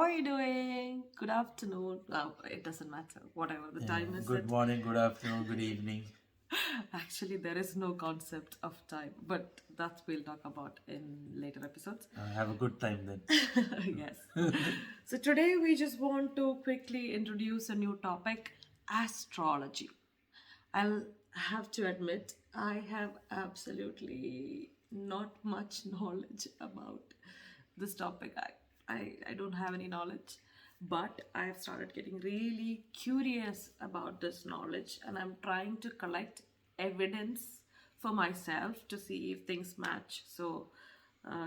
are you doing? Good afternoon. It doesn't matter. Whatever the time is. Good morning, good afternoon, good evening. Actually, there is no concept of time, but that we'll talk about in later episodes. Have a good time then. Yes. So today we just want to quickly introduce a new topic, astrology. I'll have to admit, I have absolutely not much knowledge about this topic. I don't have any knowledge, but I've started getting really curious about this knowledge, and I'm trying to collect evidence for myself to see if things match. So,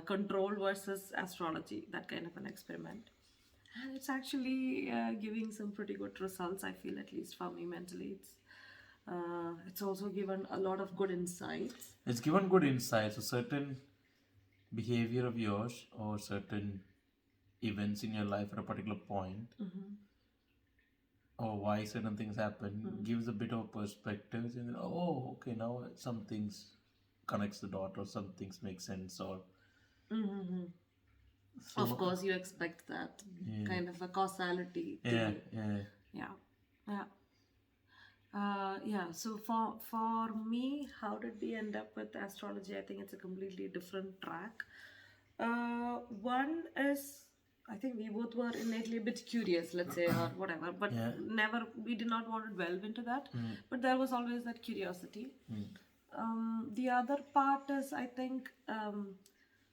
control versus astrology, that kind of an experiment. And it's actually giving some pretty good results, I feel, at least for me mentally. It's also given a lot of good insights. It's given good insights. So certain behavior of yours or certain events in your life at a particular point, or why certain things happen, gives a bit of perspective. And okay, now some things connects the dot, or some things make sense, or so, Of course, you expect that kind of a causality. yeah. Yeah. So for me, how did we end up with astrology? I think it's a completely different track. One is, I think we both were innately a bit curious, let's say, or whatever, but we did not want to delve into that. But there was always that curiosity. The other part is, I think,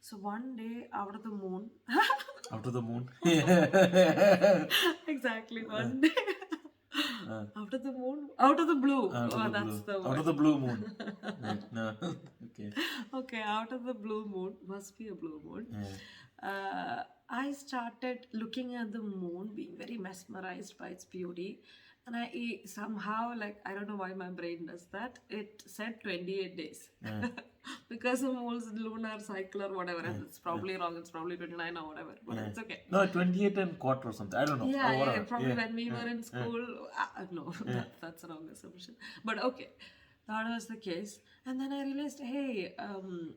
so one day out of the moon. Out of the moon. Exactly, one day. Out of the moon? Out of the blue. Out of the That's blue. the word. Out of the blue moon. Right, no. Okay. Okay, out of the blue moon. Must be a blue moon. I started looking at the moon, being very mesmerized by its beauty. And I somehow, I don't know why my brain does that. It said 28 days. Because the moon's lunar cycle or whatever. It's probably wrong. It's probably 29 or whatever. But it's okay. No, 28 and quarter or something. I don't know. Yeah, probably when we were in school. No, that's a wrong assumption. But okay, that was the case. And then I realized, hey,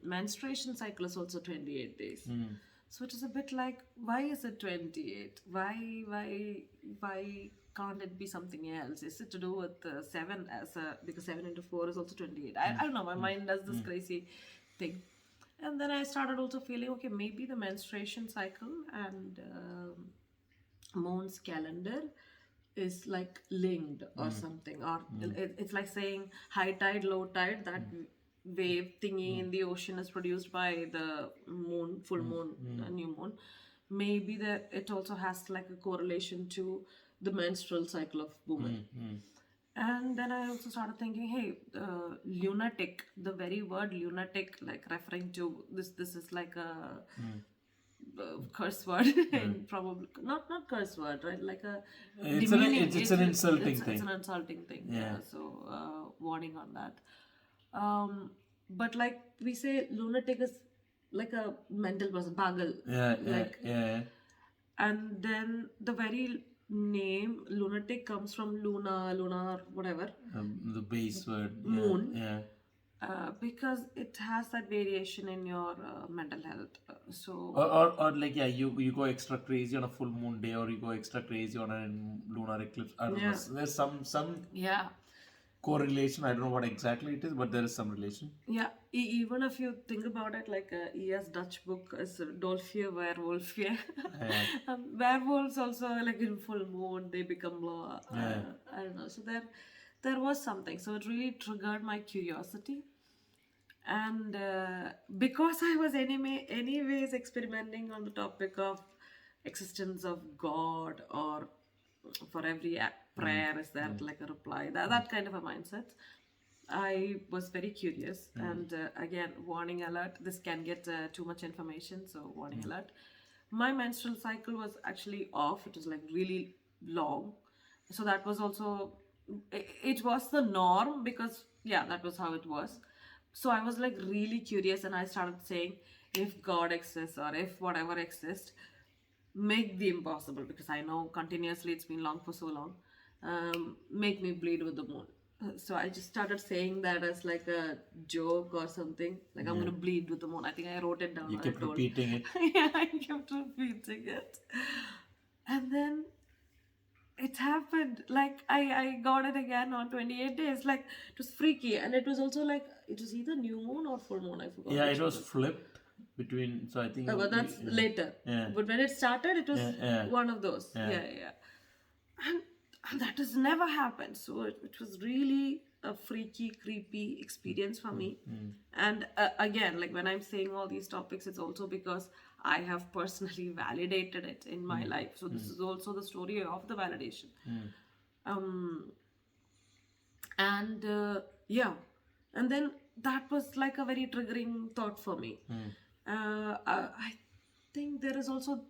menstruation cycle is also 28 days. So it is a bit like, why is it 28? Why can't it be something else? Is it to do with 7 because 7 into 4 is also 28? I don't know. My mind does this crazy thing. And then I started also feeling, okay, maybe the menstruation cycle and moon's calendar is like linked or something, or it's like saying high tide, low tide, that wave thingy in the ocean is produced by the moon, full moon, new moon. Maybe that it also has like a correlation to the menstrual cycle of women. And then I also started thinking, hey, lunatic, the very word lunatic, like referring to this is like a curse word, and probably not curse word, right? Like a It's an insulting thing. It's an insulting thing. Yeah. So warning on that. But like we say, lunatic is like a mental person, pagal. Yeah. And then the very name lunatic comes from lunar, whatever. The base word. Moon. Yeah. Because it has that variation in your mental health. So Or like, you go extra crazy on a full moon day, or you go extra crazy on a lunar eclipse. I don't know. There's some correlation. I don't know what exactly it is, but there is some relation. Yeah, even if you think about it, like E.S. Dutch book is Dolfje Werewolfje. Werewolves also, like in full moon, they become blah. I don't know. So there was something. So it really triggered my curiosity. And because I was anyways experimenting on the topic of existence of God, or for every prayer is there like a reply, that kind of a mindset, I was very curious. And again, warning alert, this can get too much information, so warning alert. My menstrual cycle was actually off. It was like really long, so that was also, it was the norm, because that was how it was. So I was like really curious, and I started saying, if God exists, or if whatever exists, make the impossible, because I know continuously it's been long for so long. Make me bleed with the moon. So I just started saying that as like a joke or something. Like, I'm gonna bleed with the moon. I think I wrote it down. You kept repeating it. Yeah, I kept repeating it. And then it happened. Like I got it again on 28 days. Like it was freaky. And it was also like, it was either new moon or full moon. I forgot. Yeah, which it was one. flipped between. So I think. But that's later. Yeah. But when it started, it was Yeah. one of those. Yeah. And that has never happened. So it was really a freaky, creepy experience for me. And again, like when I'm saying all these topics, it's also because I have personally validated it in my life. So this is also the story of the validation. And and then that was like a very triggering thought for me. I think there is also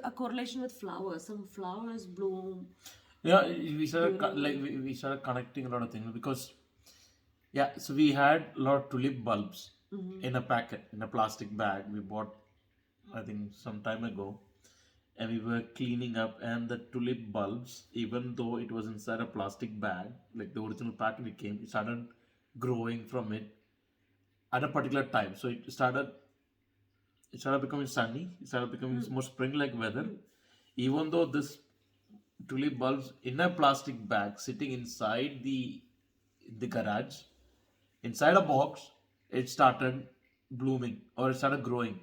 a correlation with flowers. Some flowers bloom. Yeah, we started we started connecting a lot of things because so we had a lot of tulip bulbs in a packet, in a plastic bag we bought, I think some time ago, and we were cleaning up, and the tulip bulbs, even though it was inside a plastic bag, like the original packet it started growing from it at a particular time. So it started becoming sunny, it started becoming more spring-like weather, even though this tulip bulbs in a plastic bag sitting inside the garage, inside a box, it started blooming, or it started growing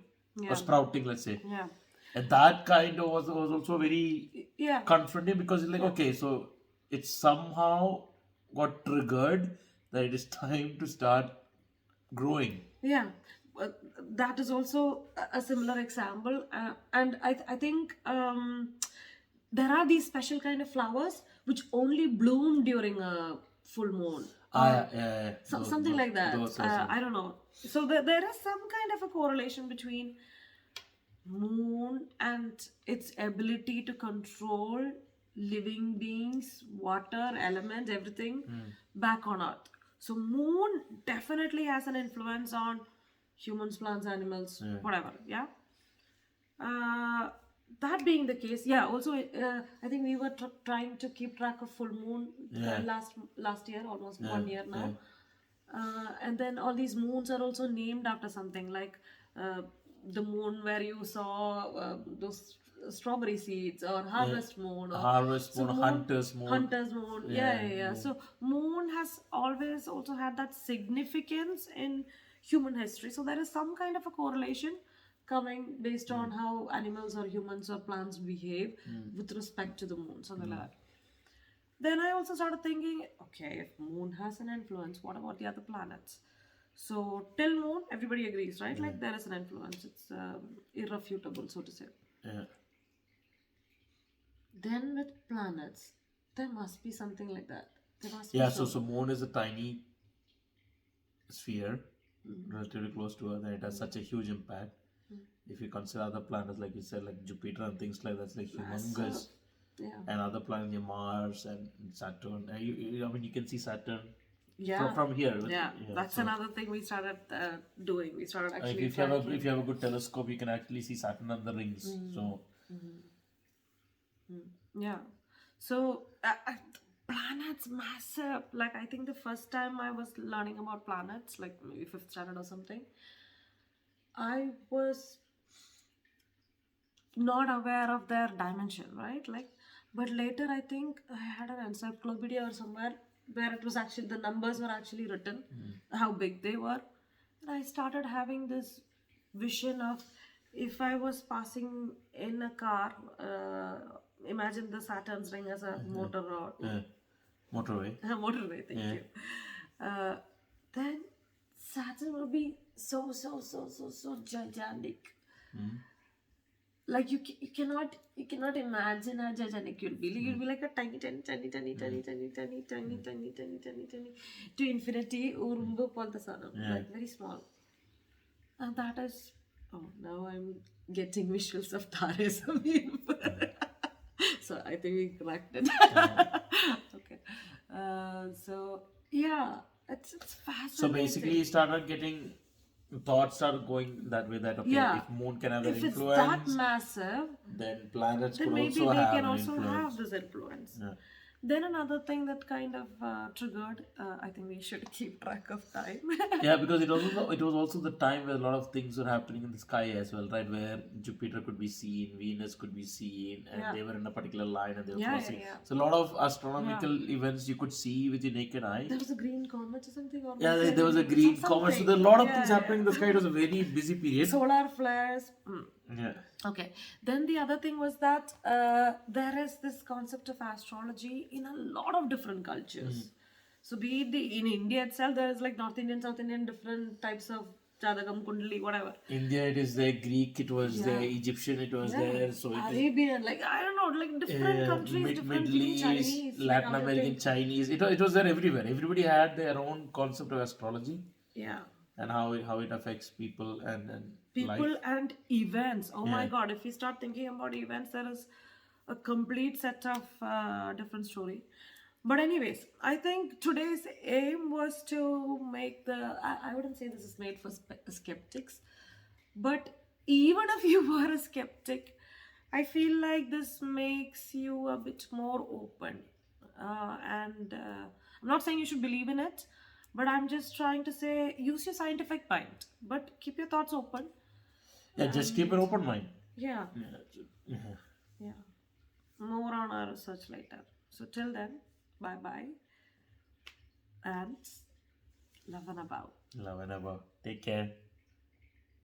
or sprouting, let's say. Yeah. And that kind of was also very Yeah. confronting, because it's like, okay, so it somehow got triggered that it is time to start growing. Yeah, that is also a similar example, and I think there are these special kind of flowers which only bloom during a full moon. Yeah. Something like that. I don't know. So there is some kind of a correlation between moon and its ability to control living beings, water, elements, everything back on Earth. So moon definitely has an influence on humans, plants, animals, whatever. Yeah. That being the case, also I think we were trying to keep track of full moon last year, almost 1 year now. And then all these moons are also named after something, like the moon where you saw those strawberry seeds, or harvest moon, or Harvest moon, hunter's moon. Hunter's moon. Yeah. So moon has always also had that significance in human history. So there is some kind of a correlation coming based on how animals or humans or plants behave with respect to the moon, something like that. Then I also started thinking, okay, if moon has an influence, what about the other planets? So till moon, everybody agrees, right? Like there is an influence. It's irrefutable, so to say. Yeah. Then with planets, there must be something like that. There must Yeah, be so moon is a tiny sphere, relatively close to Earth, and it has such a huge impact. If you consider other planets, like you said, like Jupiter and things like that, it's like humongous. Yeah. And other planets, Mars and Saturn. And I mean, you can see Saturn Yeah. from here. Yeah, that's another thing we started doing. We started Like actually. if you have a good telescope, you can actually see Saturn and the rings. So Yeah. So planets massive. Like I think the first time I was learning about planets, like maybe fifth standard or something, I was not aware of their dimension, right? Like, but later I think I had an encyclopedia or somewhere where it was actually, the numbers were actually written, how big they were. And I started having this vision of, if I was passing in a car, imagine the Saturn's ring as a motor road. motorway. Motorway, thank you. Then Saturn will be so gigantic. Like you cannot imagine how gigantic you'll be. You'll be like a tiny to infinity, like very small. And that is, now I'm getting visuals of Tarism. So I think we cracked it. Okay. So yeah, it's fascinating. So basically, you started getting thoughts started going that way, that okay, if moon can have that influence, if it's that massive, then planets then could maybe also they have can an also influence. have this influence. Then another thing that kind of triggered, I think we should keep track of time. Yeah, because it was also the time where a lot of things were happening in the sky as well, right? Where Jupiter could be seen, Venus could be seen, and Yeah. they were in a particular line and they were Yeah, yeah, crossing. yeah. So a lot of astronomical events you could see with your naked eye. There was a green comet or something, or Yeah, was there was a some- green comet. So something. there were a lot of Yeah, things happening in the yeah. sky. It was a very busy period. Solar flares. Yeah. Okay. Then the other thing was that there is this concept of astrology in a lot of different cultures. So be it in India itself, there is like North Indian, South Indian, different types of Jadagam, Kundali, whatever. India, it is there. Greek, it was there. Egyptian, it was there. So it is Arabian, like I don't know, like different countries, different Middle even East, Chinese, like Latin other American, things. Chinese. It was there everywhere. Everybody had their own concept of astrology Yeah. and how it affects people and life. People and events. Oh my God! If you start thinking about events, there is a complete set of different story. But anyways, I think today's aim was to make I wouldn't say this is made for skeptics, but even if you were a skeptic, I feel like this makes you a bit more open. And I'm not saying you should believe in it, but I'm just trying to say use your scientific mind, but keep your thoughts open. Yeah, just keep an open mind. Yeah, Yeah. yeah. More on our research later. So till then, bye bye and love and about. Love and above. Take care.